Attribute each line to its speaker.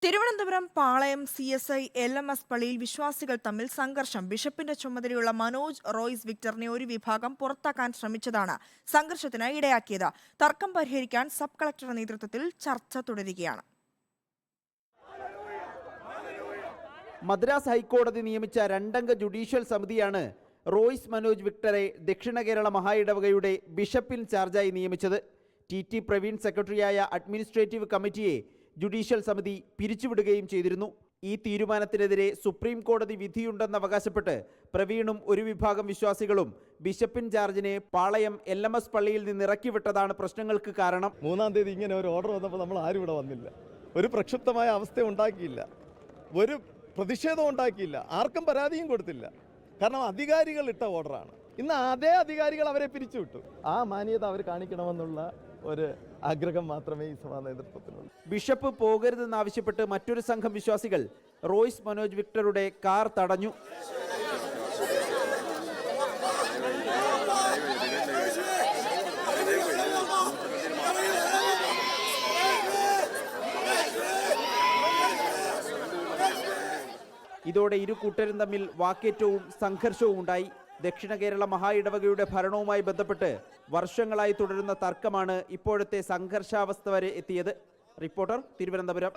Speaker 1: Thiruvananthapuram Palayam CSI LMS പള്ളിയിൽ വിശ്വാസികൾ തമ്മിൽ സംഘർഷം. ബിഷപ്പിന്റെ ചുമതലയുള്ള മനോജ് റോയ്സ് വിക്ടറിനെ ഒരു വിഭാഗം പുറത്താക്കാൻ ശ്രമിച്ചതാണ് സംഘർഷത്തിന് ഇടയാക്കിയത്. തർക്കം പരിഹരിക്കാൻ സബ് കളക്ടറുടെ നേതൃത്വത്തിൽ ചർച്ച തുടരുകയാണ്.
Speaker 2: മദ്രാസ് ഹൈക്കോടതി നിയമിച്ച 2-അംഗ ജുഡീഷ്യൽ സമിതിയാണ് റോയ്സ് മനോജ് വിക്ടറെ ദക്ഷിണ കേരള മഹായിടവകയുടെ ബിഷപ്പ് ഇൻചാർജായി നിയമിച്ചത്. TT പ്രവീൺ സെക്രട്ടറിയായ അഡ്മിനിസ്ട്രേറ്റീവ് കമ്മിറ്റിയെ ജുഡീഷ്യൽ സമിതി പിരിച്ചുവിടുകയും ചെയ്തിരുന്നു. ഈ തീരുമാനത്തിനെതിരെ സുപ്രീം കോടതി വിധിയുണ്ടെന്ന് അവകാശപ്പെട്ട് പ്രവീണും ഒരു വിഭാഗം വിശ്വാസികളും ബിഷപ്പ് ഇൻചാർജിനെ പാളയം LMS പള്ളിയിൽ നിന്ന് ഇറക്കിവിട്ടതാണ് പ്രശ്നങ്ങൾക്ക് കാരണം.
Speaker 3: 3-ാം തീയതി ഇങ്ങനെ ഒരു ഓർഡർ വന്നപ്പോൾ നമ്മൾ ആരും ഇവിടെ വന്നില്ല. ഒരു പ്രക്ഷുബ്ധമായ അവസ്ഥ ഉണ്ടാക്കിയില്ല, ഒരു പ്രതിഷേധം ഉണ്ടാക്കിയില്ല, ആർക്കും പരാതിയും കൊടുത്തില്ല. കാരണം അധികാരികൾ ഇട്ട ഓർഡറാണ്. ഇന്ന് അതേ അധികാരികൾ അവരെ പിരിച്ചുവിട്ടു. ആ മാന്യത അവർ കാണിക്കണമെന്നുള്ള ഒരു ആഗ്രഹം മാത്രമേ ഈ സഭാ നേതൃത്വത്തിനുള്ളൂ.
Speaker 2: ബിഷപ്പ് പോകരുതെന്നാവശ്യപ്പെട്ട് മറ്റൊരു സംഘം വിശ്വാസികൾ റോയ്സ് മനോജ് വിക്ടറുടെ കാർ തടഞ്ഞു. ഇതോടെ ഇരു കൂട്ടരും തമ്മിൽ വാക്കേറ്റവും സംഘർഷവും ഉണ്ടായി. ദക്ഷിണ കേരള മഹായിടവകയുടെ ഭരണവുമായി ബന്ധപ്പെട്ട് വർഷങ്ങളായി തുടരുന്ന തർക്കമാണ് ഇപ്പോഴത്തെ സംഘർഷാവസ്ഥ വരെ എത്തിയത്. റിപ്പോർട്ടർ, തിരുവനന്തപുരം.